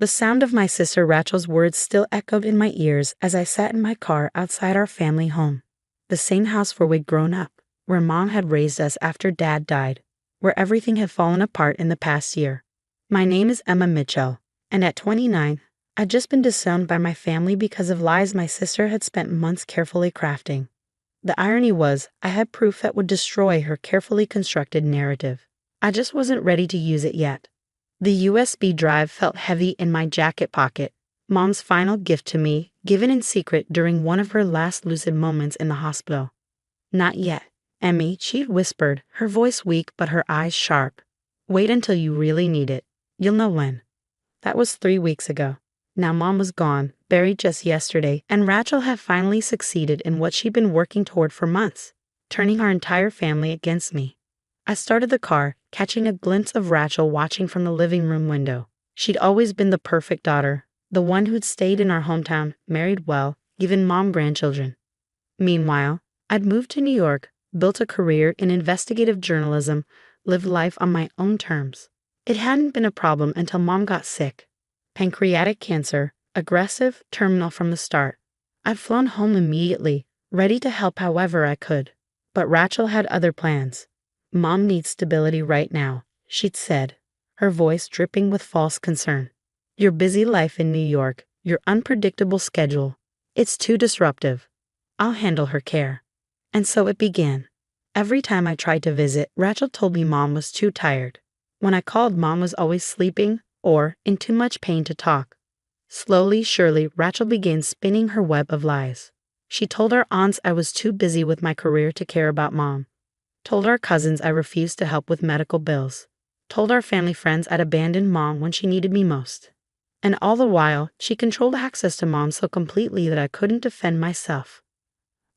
The sound of my sister Rachel's words still echoed in my ears as I sat in my car outside our family home. The same house where we'd grown up, where Mom had raised us after Dad died, where everything had fallen apart in the past year. My name is Emma Mitchell, and at 29, I'd just been disowned by my family because of lies my sister had spent months carefully crafting. The irony was, I had proof that would destroy her carefully constructed narrative. I just wasn't ready to use it yet. The USB drive felt heavy in my jacket pocket, Mom's final gift to me, given in secret during one of her last lucid moments in the hospital. "Not yet, Emmy," she'd whispered, her voice weak but her eyes sharp. "Wait until you really need it. You'll know when." That was 3 weeks ago. Now Mom was gone, buried just yesterday, and Rachel had finally succeeded in what she'd been working toward for months, turning our entire family against me. I started the car, catching a glimpse of Rachel watching from the living room window. She'd always been the perfect daughter, the one who'd stayed in our hometown, married well, given Mom grandchildren. Meanwhile, I'd moved to New York, built a career in investigative journalism, lived life on my own terms. It hadn't been a problem until Mom got sick. Pancreatic cancer, aggressive, terminal from the start. I'd flown home immediately, ready to help however I could. But Rachel had other plans. "Mom needs stability right now," she'd said, her voice dripping with false concern. "Your busy life in New York, your unpredictable schedule, it's too disruptive. I'll handle her care." And so it began. Every time I tried to visit, Rachel told me Mom was too tired. When I called, Mom was always sleeping or in too much pain to talk. Slowly, surely, Rachel began spinning her web of lies. She told our aunts I was too busy with my career to care about Mom. Told our cousins I refused to help with medical bills. Told our family friends I'd abandoned Mom when she needed me most. And all the while, she controlled access to Mom so completely that I couldn't defend myself.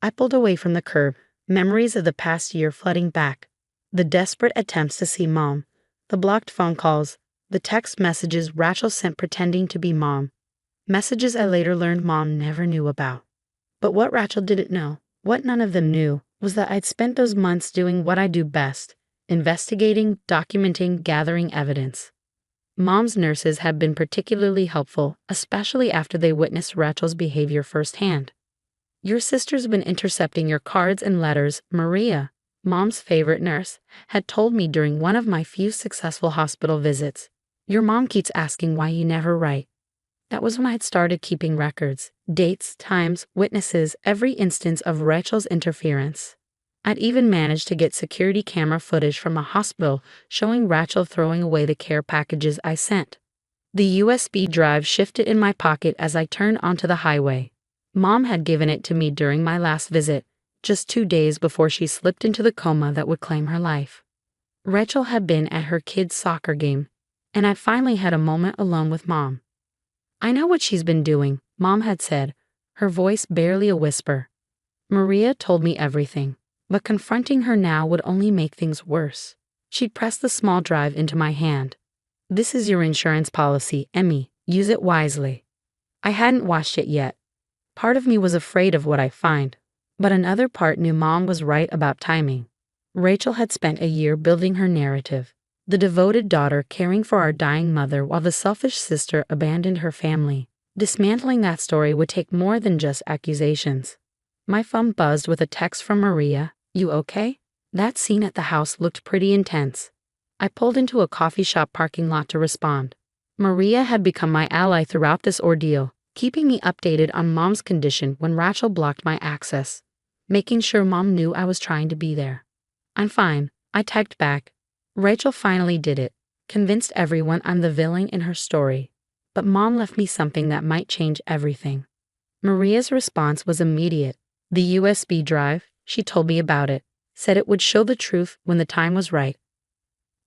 I pulled away from the curb, memories of the past year flooding back. The desperate attempts to see Mom, the blocked phone calls, the text messages Rachel sent pretending to be Mom. Messages I later learned Mom never knew about. But what Rachel didn't know, what none of them knew, was that I'd spent those months doing what I do best, investigating, documenting, gathering evidence. Mom's nurses had been particularly helpful, especially after they witnessed Rachel's behavior firsthand. "Your sister's been intercepting your cards and letters," Maria, Mom's favorite nurse, had told me during one of my few successful hospital visits. "Your mom keeps asking why you never write." That was when I'd started keeping records, dates, times, witnesses, every instance of Rachel's interference. I'd even managed to get security camera footage from a hospital showing Rachel throwing away the care packages I sent. The USB drive shifted in my pocket as I turned onto the highway. Mom had given it to me during my last visit, just 2 days before she slipped into the coma that would claim her life. Rachel had been at her kid's soccer game, and I finally had a moment alone with Mom. "I know what she's been doing," Mom had said, her voice barely a whisper. Maria told me everything, but confronting her now would only make things worse. She'd pressed the small drive into my hand. "This is your insurance policy, Emmy. Use it wisely." I hadn't watched it yet. Part of me was afraid of what I'd find, but another part knew Mom was right about timing. Rachel had spent a year building her narrative, the devoted daughter caring for our dying mother while the selfish sister abandoned her family. Dismantling that story would take more than just accusations. My phone buzzed with a text from Maria. "You okay?" That scene at the house looked pretty intense. I pulled into a coffee shop parking lot to respond. Maria had become my ally throughout this ordeal, keeping me updated on Mom's condition when Rachel blocked my access, making sure Mom knew I was trying to be there. "I'm fine," I typed back. Rachel finally did it, convinced everyone I'm the villain in her story. But Mom left me something that might change everything. Maria's response was immediate. The USB drive, she told me about it, said it would show the truth when the time was right.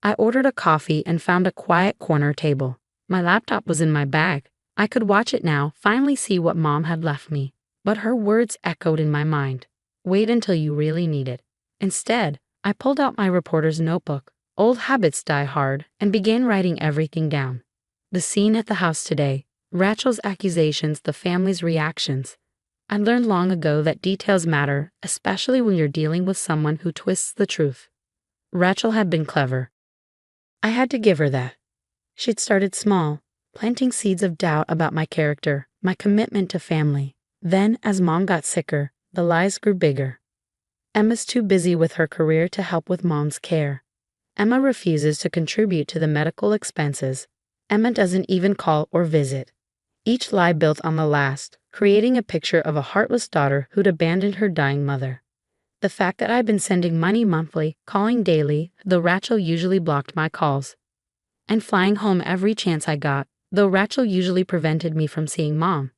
I ordered a coffee and found a quiet corner table. My laptop was in my bag. I could watch it now, finally see what Mom had left me. But her words echoed in my mind. "Wait until you really need it." Instead, I pulled out my reporter's notebook, old habits die hard, and began writing everything down. The scene at the house today, Rachel's accusations, the family's reactions. I learned long ago that details matter, especially when you're dealing with someone who twists the truth. Rachel had been clever. I had to give her that. She'd started small, planting seeds of doubt about my character, my commitment to family. Then, as Mom got sicker, the lies grew bigger. Emma's too busy with her career to help with Mom's care. Emma refuses to contribute to the medical expenses. Emma doesn't even call or visit. Each lie built on the last, creating a picture of a heartless daughter who'd abandoned her dying mother. The fact that I'd been sending money monthly, calling daily, though Rachel usually blocked my calls, and flying home every chance I got, though Rachel usually prevented me from seeing Mom,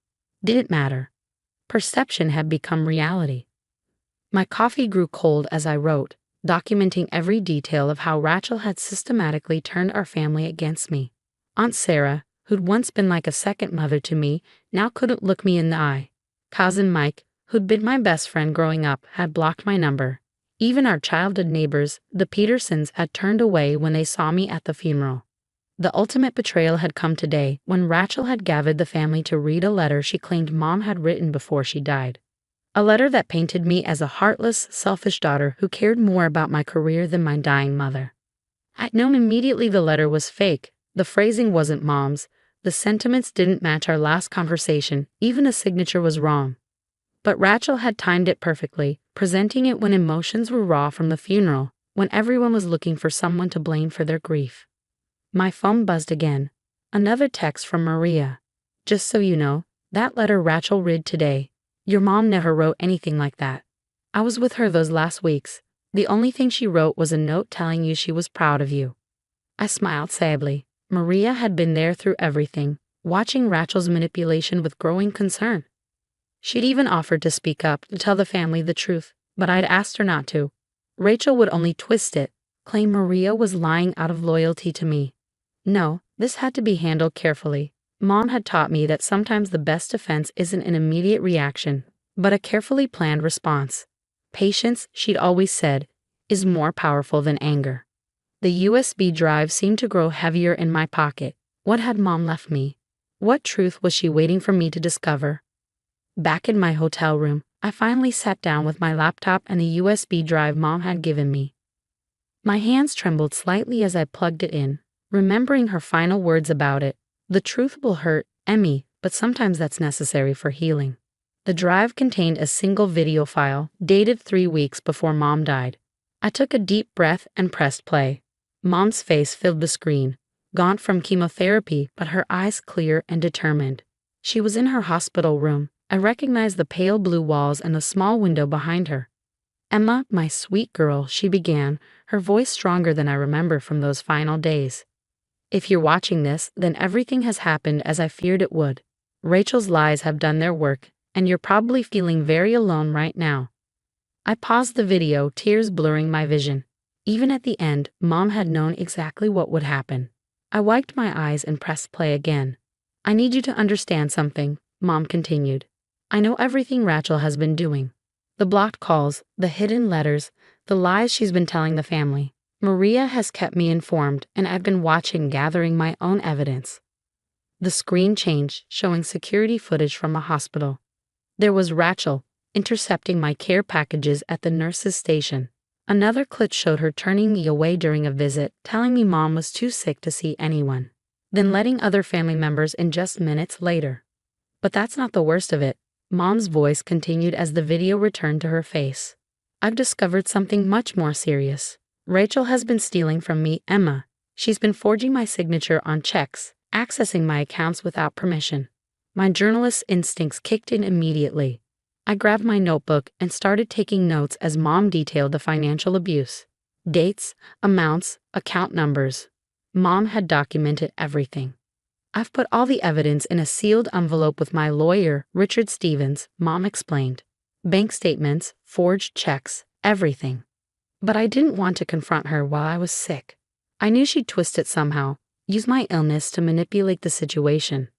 didn't matter. Perception had become reality. My coffee grew cold as I wrote, documenting every detail of how Rachel had systematically turned our family against me. Aunt Sarah, who'd once been like a second mother to me, now couldn't look me in the eye. Cousin Mike, who'd been my best friend growing up, had blocked my number. Even our childhood neighbors, the Petersons, had turned away when they saw me at the funeral. The ultimate betrayal had come today, when Rachel had gathered the family to read a letter she claimed Mom had written before she died. A letter that painted me as a heartless, selfish daughter who cared more about my career than my dying mother. I'd known immediately the letter was fake. The phrasing wasn't Mom's. The sentiments didn't match our last conversation. Even the signature was wrong. But Rachel had timed it perfectly, presenting it when emotions were raw from the funeral, when everyone was looking for someone to blame for their grief. My phone buzzed again. Another text from Maria. Just so you know, that letter Rachel read today. Your mom never wrote anything like that. I was with her those last weeks. The only thing she wrote was a note telling you she was proud of you. I smiled sadly. Maria had been there through everything, watching Rachel's manipulation with growing concern. She'd even offered to speak up, to tell the family the truth, but I'd asked her not to. Rachel would only twist it, claim Maria was lying out of loyalty to me. No, this had to be handled carefully. Mom had taught me that sometimes the best defense isn't an immediate reaction, but a carefully planned response. Patience, she'd always said, is more powerful than anger. The USB drive seemed to grow heavier in my pocket. What had Mom left me? What truth was she waiting for me to discover? Back in my hotel room, I finally sat down with my laptop and the USB drive Mom had given me. My hands trembled slightly as I plugged it in, remembering her final words about it. The truth will hurt, Emmy, but sometimes that's necessary for healing. The drive contained a single video file, dated 3 weeks before Mom died. I took a deep breath and pressed play. Mom's face filled the screen, gaunt from chemotherapy, but her eyes clear and determined. She was in her hospital room. I recognized the pale blue walls and the small window behind her. Emma, my sweet girl, she began, her voice stronger than I remember from those final days. If you're watching this, then everything has happened as I feared it would. Rachel's lies have done their work, and you're probably feeling very alone right now. I paused the video, tears blurring my vision. Even at the end, Mom had known exactly what would happen. I wiped my eyes and pressed play again. I need you to understand something, Mom continued. I know everything Rachel has been doing. The blocked calls, the hidden letters, the lies she's been telling the family. Maria has kept me informed, and I've been watching, gathering my own evidence. The screen changed, showing security footage from a hospital. There was Rachel, intercepting my care packages at the nurse's station. Another clip showed her turning me away during a visit, telling me Mom was too sick to see anyone, then letting other family members in just minutes later. But that's not the worst of it. Mom's voice continued as the video returned to her face. I've discovered something much more serious. Rachel has been stealing from me, Emma. She's been forging my signature on checks, accessing my accounts without permission. My journalist's instincts kicked in immediately. I grabbed my notebook and started taking notes as Mom detailed the financial abuse. Dates, amounts, account numbers. Mom had documented everything. I've put all the evidence in a sealed envelope with my lawyer, Richard Stevens, Mom explained. Bank statements, forged checks, everything. But I didn't want to confront her while I was sick. I knew she'd twist it somehow, use my illness to manipulate the situation.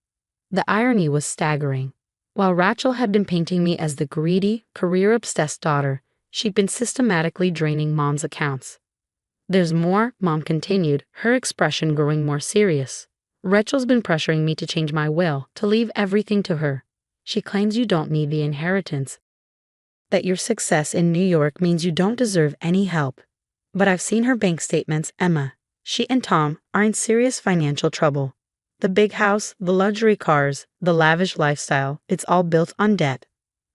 The irony was staggering. While Rachel had been painting me as the greedy, career-obsessed daughter, she'd been systematically draining Mom's accounts. There's more, Mom continued, her expression growing more serious. Rachel's been pressuring me to change my will, to leave everything to her. She claims you don't need the inheritance, that your success in New York means you don't deserve any help. But I've seen her bank statements, Emma. She and Tom are in serious financial trouble. The big house, the luxury cars, the lavish lifestyle, it's all built on debt.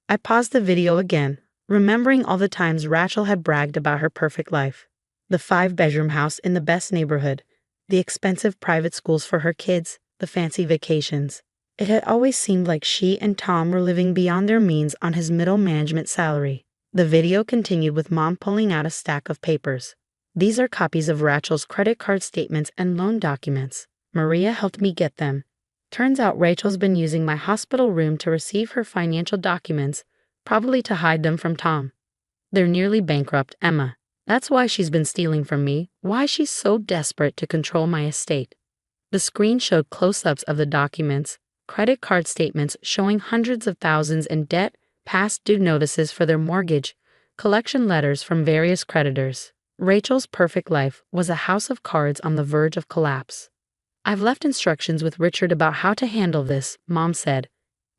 I paused the video again, remembering all the times Rachel had bragged about her perfect life. The 5-bedroom house in the best neighborhood, the expensive private schools for her kids, the fancy vacations. It had always seemed like she and Tom were living beyond their means on his middle management salary. The video continued with Mom pulling out a stack of papers. These are copies of Rachel's credit card statements and loan documents. Maria helped me get them. Turns out Rachel's been using my hospital room to receive her financial documents, probably to hide them from Tom. They're nearly bankrupt, Emma. That's why she's been stealing from me, why she's so desperate to control my estate. The screen showed close-ups of the documents, credit card statements showing hundreds of thousands in debt, past due notices for their mortgage, collection letters from various creditors. Rachel's perfect life was a house of cards on the verge of collapse. I've left instructions with Richard about how to handle this, Mom said.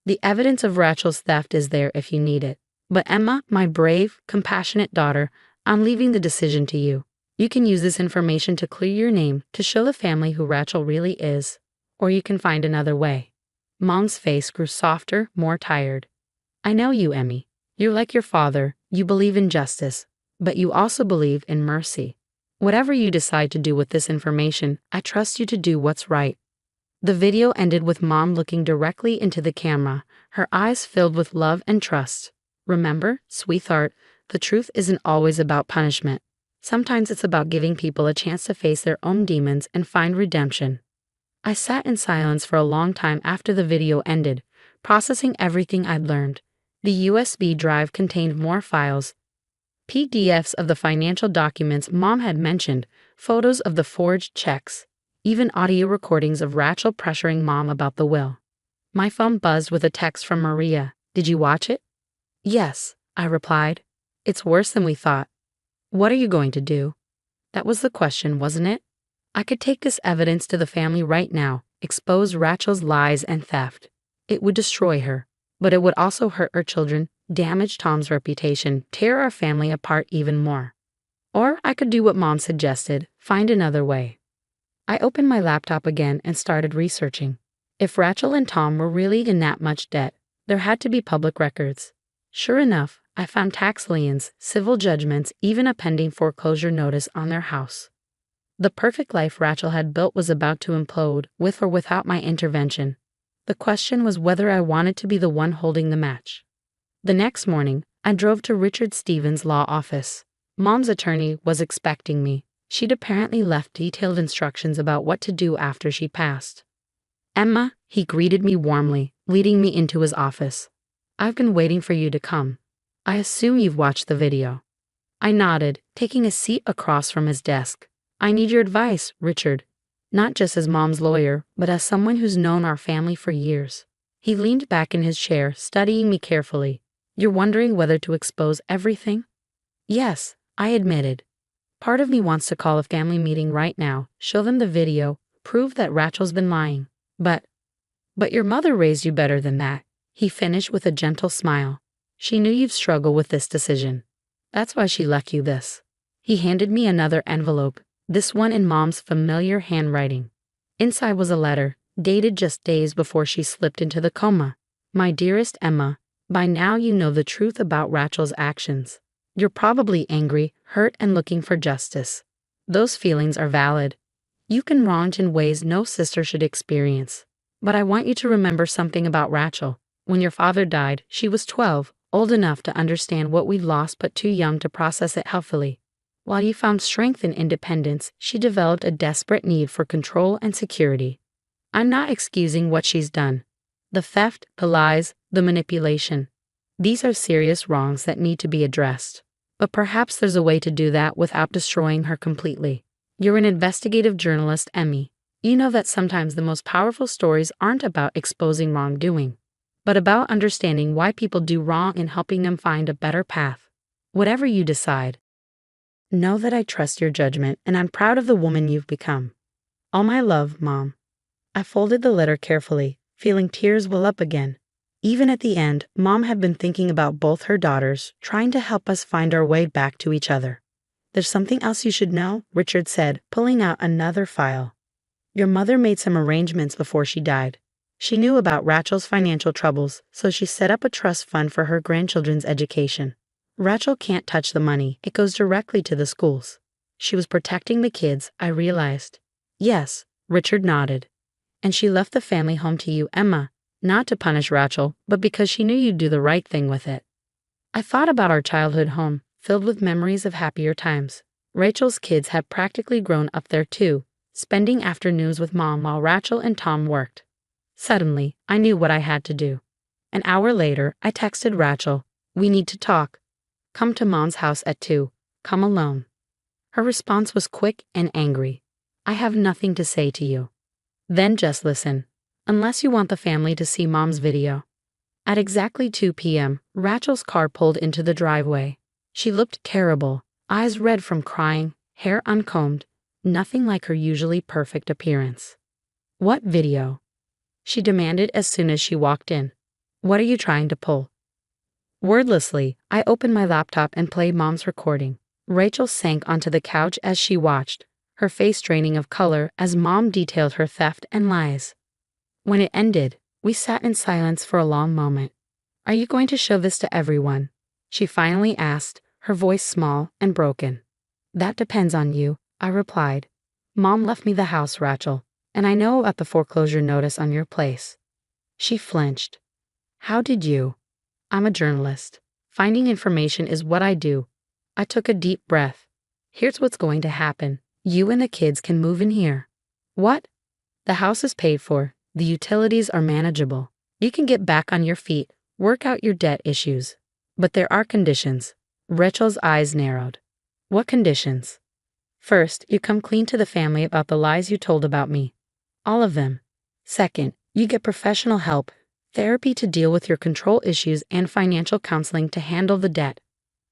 The evidence of Rachel's theft is there if you need it. But Emma, my brave, compassionate daughter, I'm leaving the decision to you. You can use this information to clear your name, to show the family who Rachel really is. Or you can find another way. Mom's face grew softer, more tired. I know you, Emmy. You're like your father, you believe in justice, but you also believe in mercy. Whatever you decide to do with this information, I trust you to do what's right. The video ended with Mom looking directly into the camera, her eyes filled with love and trust. Remember, sweetheart, the truth isn't always about punishment. Sometimes it's about giving people a chance to face their own demons and find redemption. I sat in silence for a long time after the video ended, processing everything I'd learned. The USB drive contained more files, PDFs of the financial documents Mom had mentioned, photos of the forged checks, even audio recordings of Rachel pressuring Mom about the will. My phone buzzed with a text from Maria. Did you watch it? Yes, I replied. It's worse than we thought. What are you going to do? That was the question, wasn't it? I could take this evidence to the family right now, expose Rachel's lies and theft. It would destroy her, but it would also hurt her children, damage Tom's reputation, tear our family apart even more. Or I could do what Mom suggested, find another way. I opened my laptop again and started researching. If Rachel and Tom were really in that much debt, there had to be public records. Sure enough, I found tax liens, civil judgments, even a pending foreclosure notice on their house. The perfect life Rachel had built was about to implode, with or without my intervention. The question was whether I wanted to be the one holding the match. The next morning, I drove to Richard Stevens' law office. Mom's attorney was expecting me. She'd apparently left detailed instructions about what to do after she passed. Emma, he greeted me warmly, leading me into his office. I've been waiting for you to come. I assume you've watched the video. I nodded, taking a seat across from his desk. I need your advice, Richard. Not just as Mom's lawyer, but as someone who's known our family for years. He leaned back in his chair, studying me carefully. You're wondering whether to expose everything? Yes, I admitted. Part of me wants to call a family meeting right now, show them the video, prove that Rachel's been lying. But your mother raised you better than that, he finished with a gentle smile. She knew you'd struggle with this decision. That's why she left you this. He handed me another envelope, this one in Mom's familiar handwriting. Inside was a letter, dated just days before she slipped into the coma. My dearest Emma, by now you know the truth about Rachel's actions. You're probably angry, hurt, and looking for justice. Those feelings are valid. You can wronged in ways no sister should experience. But I want you to remember something about Rachel. When your father died, she was 12, old enough to understand what we'd lost but too young to process it healthily. While you found strength in independence, she developed a desperate need for control and security. I'm not excusing what she's done. The theft, the lies, the manipulation. These are serious wrongs that need to be addressed. But perhaps there's a way to do that without destroying her completely. You're an investigative journalist, Emmy. You know that sometimes the most powerful stories aren't about exposing wrongdoing, but about understanding why people do wrong and helping them find a better path. Whatever you decide, know that I trust your judgment and I'm proud of the woman you've become. All my love, Mom. I folded the letter carefully, feeling tears well up again. Even at the end, Mom had been thinking about both her daughters, trying to help us find our way back to each other. There's something else you should know, Richard said, pulling out another file. Your mother made some arrangements before she died. She knew about Rachel's financial troubles, so she set up a trust fund for her grandchildren's education. Rachel can't touch the money, it goes directly to the schools. She was protecting the kids, I realized. Yes, Richard nodded. And she left the family home to you, Emma, not to punish Rachel, but because she knew you'd do the right thing with it. I thought about our childhood home, filled with memories of happier times. Rachel's kids had practically grown up there too, spending afternoons with Mom while Rachel and Tom worked. Suddenly, I knew what I had to do. An hour later, I texted Rachel, "We need to talk. Come to Mom's house at 2. Come alone." Her response was quick and angry. "I have nothing to say to you." Then just listen. Unless you want the family to see Mom's video. At exactly 2 p.m., Rachel's car pulled into the driveway. She looked terrible, eyes red from crying, hair uncombed, nothing like her usually perfect appearance. "What video?" she demanded as soon as she walked in. "What are you trying to pull?" Wordlessly, I opened my laptop and played Mom's recording. Rachel sank onto the couch as she watched, her face draining of color as Mom detailed her theft and lies. When it ended, we sat in silence for a long moment. "Are you going to show this to everyone?" she finally asked, her voice small and broken. "That depends on you," I replied. "Mom left me the house, Rachel, and I know about the foreclosure notice on your place." She flinched. "How did you?" "I'm a journalist. Finding information is what I do." I took a deep breath. "Here's what's going to happen. You and the kids can move in here." "What?" "The house is paid for. The utilities are manageable. You can get back on your feet, work out your debt issues. But there are conditions." Rachel's eyes narrowed. "What conditions?" "First, you come clean to the family about the lies you told about me. All of them. Second, you get professional help, therapy to deal with your control issues and financial counseling to handle the debt.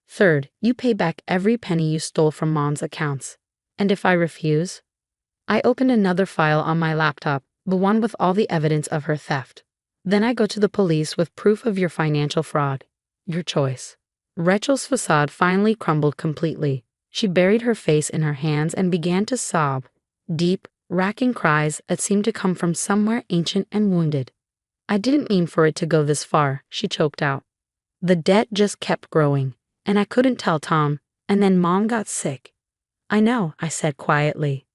Third, you pay back every penny you stole from Mom's accounts. And if I refuse?" I opened another file on my laptop, the one with all the evidence of her theft. "Then I go to the police with proof of your financial fraud. Your choice." Rachel's facade finally crumbled completely. She buried her face in her hands and began to sob, deep, racking cries that seemed to come from somewhere ancient and wounded. "I didn't mean for it to go this far," she choked out. "The debt just kept growing, and I couldn't tell Tom, and then Mom got sick." "I know," I said quietly.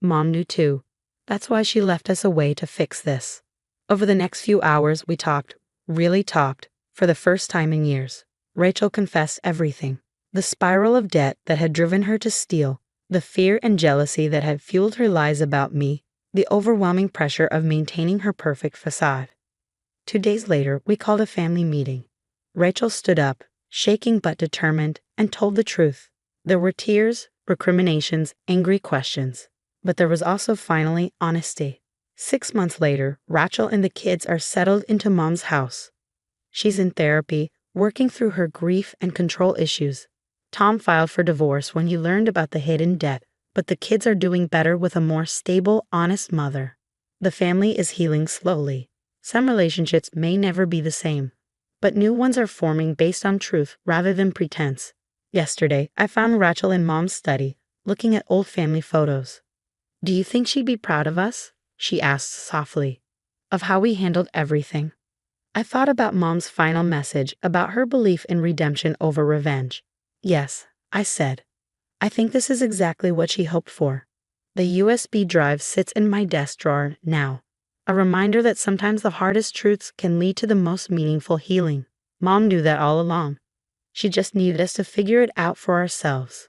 "Mom knew too. That's why she left us a way to fix this." Over the next few hours, we talked, really talked, for the first time in years. Rachel confessed everything. The spiral of debt that had driven her to steal, the fear and jealousy that had fueled her lies about me, the overwhelming pressure of maintaining her perfect facade. 2 days later, we called a family meeting. Rachel stood up, shaking but determined, and told the truth. There were tears, recriminations, angry questions. But there was also finally honesty. 6 months later, Rachel and the kids are settled into Mom's house. She's in therapy, working through her grief and control issues. Tom filed for divorce when he learned about the hidden debt, but the kids are doing better with a more stable, honest mother. The family is healing slowly. Some relationships may never be the same, but new ones are forming based on truth rather than pretense. Yesterday, I found Rachel in Mom's study, looking at old family photos. "Do you think she'd be proud of us?" she asked softly. "Of how we handled everything." I thought about Mom's final message about her belief in redemption over revenge. "Yes," I said. "I think this is exactly what she hoped for." The USB drive sits in my desk drawer now, a reminder that sometimes the hardest truths can lead to the most meaningful healing. Mom knew that all along. She just needed us to figure it out for ourselves.